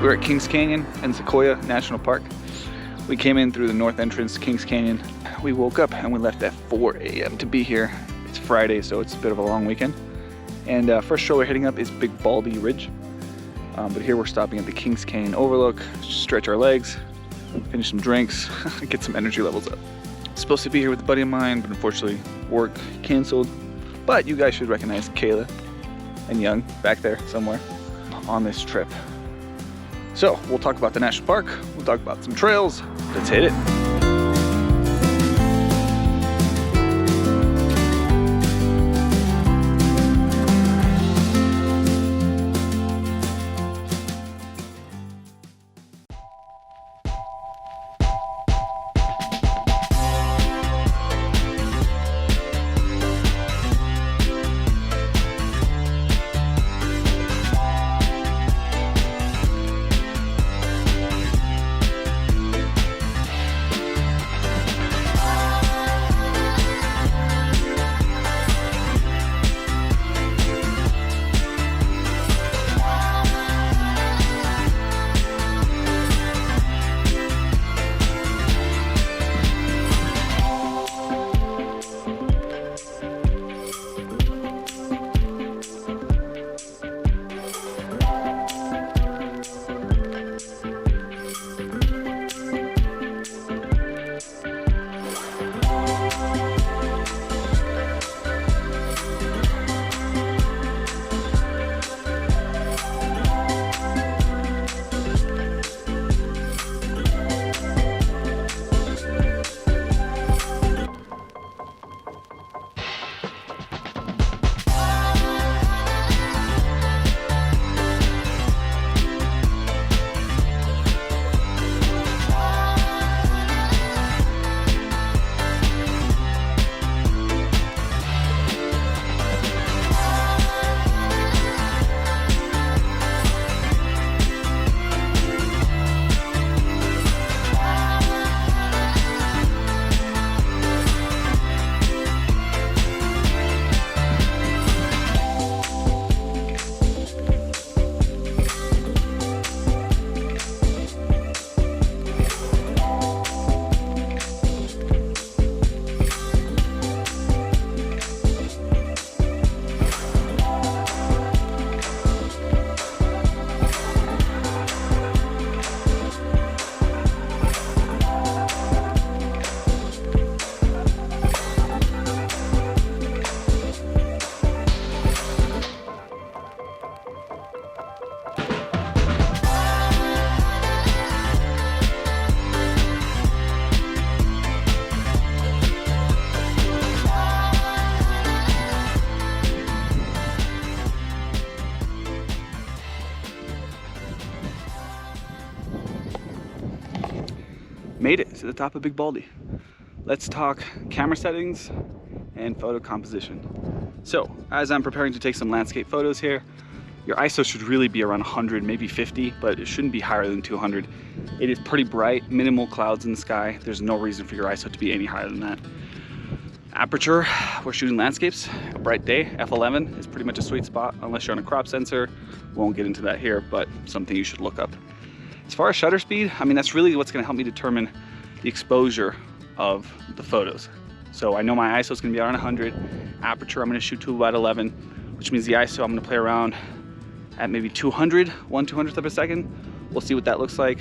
We're at Kings Canyon and Sequoia National Park. We came in through the north entrance, Kings Canyon. We woke up and we left at 4 a.m. to be here. It's Friday, so it's a bit of a long weekend. And first show we're hitting up is Big Baldy Ridge. But here we're stopping at the Kings Canyon Overlook, stretch our legs, finish some drinks, get some energy levels up. Supposed to be here with a buddy of mine, but unfortunately work canceled. But you guys should recognize Kayla and Young back there somewhere on this trip. So we'll talk about the national park, we'll talk about some trails. Let's hit it. Made it to the top of Big Baldy. Let's talk camera settings and photo composition. So, as I'm preparing to take some landscape photos here, your ISO should really be around 100, maybe 50, but it shouldn't be higher than 200. It is pretty bright, minimal clouds in the sky. There's no reason for your ISO to be any higher than that. Aperture, we're shooting landscapes, a bright day, f11 is pretty much a sweet spot, unless you're on a crop sensor. We won't get into that here, but something you should look up. As far as shutter speed, I mean, that's really what's gonna help me determine the exposure of the photos. So I know my ISO is gonna be around 100. Aperture, I'm gonna shoot to about 11, which means the ISO, I'm gonna play around at maybe 200, 1/200th of a second. We'll see what that looks like.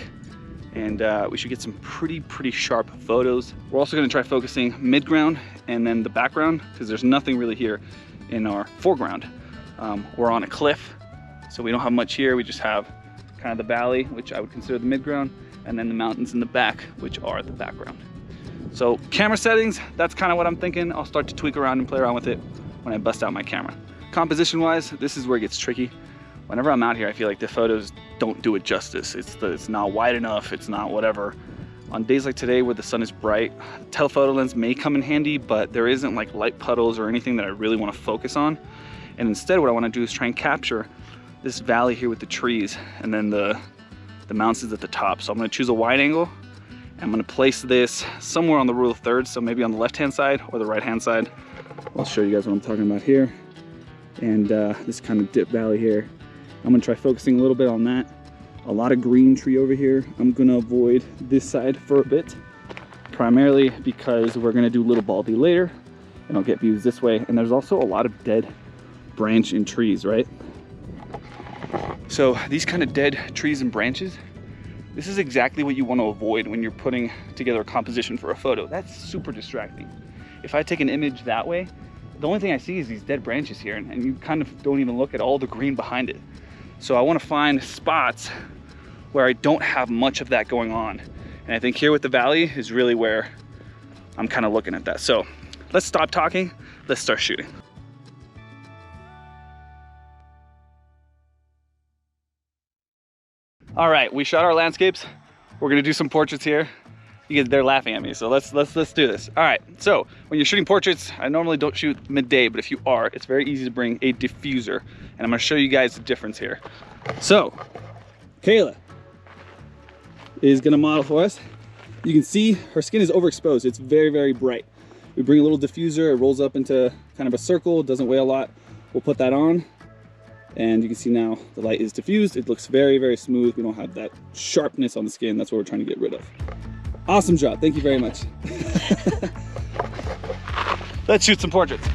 And we should get some pretty sharp photos. We're also gonna try focusing mid-ground and then the background, because there's nothing really here in our foreground. We're on a cliff, so we don't have much here. We just have kind of the valley, which I would consider the midground, and then the mountains in the back, which are the background. So camera settings, that's kind of what I'm thinking. I'll start to tweak around and play around with it when I bust out my camera. Composition wise, this is where it gets tricky. Whenever I'm out here, I feel like the photos don't do it justice. It's not wide enough, it's not whatever. On days like today where the sun is bright, telephoto lens may come in handy, but there isn't like light puddles or anything that I really want to focus on. And instead what I want to do is try and capture this valley here with the trees and then the mountains at the top. So I'm going to choose a wide angle. I'm going to place this somewhere on the rule of thirds, so maybe on the left hand side or the right hand side. I'll show you guys what I'm talking about here. And this kind of dip valley here. I'm going to try focusing a little bit on that. A lot of green tree over here. I'm gonna avoid this side for a bit, primarily because we're gonna do Little Baldy later and I'll get views this way. And there's also a lot of dead branch and trees, right? So these kind of dead trees and branches, this is exactly what you want to avoid when you're putting together a composition for a photo. That's super distracting. If I take an image that way, the only thing I see is these dead branches here, and you kind of don't even look at all the green behind it. So I want to find spots where I don't have much of that going on. And I think here with the valley is really where I'm kind of looking at that. So let's stop talking, let's start shooting. All right, we shot our landscapes. We're gonna do some portraits here. They're laughing at me, so let's do this. All right, so when you're shooting portraits, I normally don't shoot midday, but if you are, it's very easy to bring a diffuser, and I'm gonna show you guys the difference here. So, Kayla is gonna model for us. You can see her skin is overexposed. It's very, very bright. We bring a little diffuser, it rolls up into kind of a circle, it doesn't weigh a lot. We'll put that on, and you can see now the light is diffused. It looks very, very smooth. We don't have that sharpness on the skin. That's what we're trying to get rid of. Awesome job, thank you very much. Let's shoot some portraits.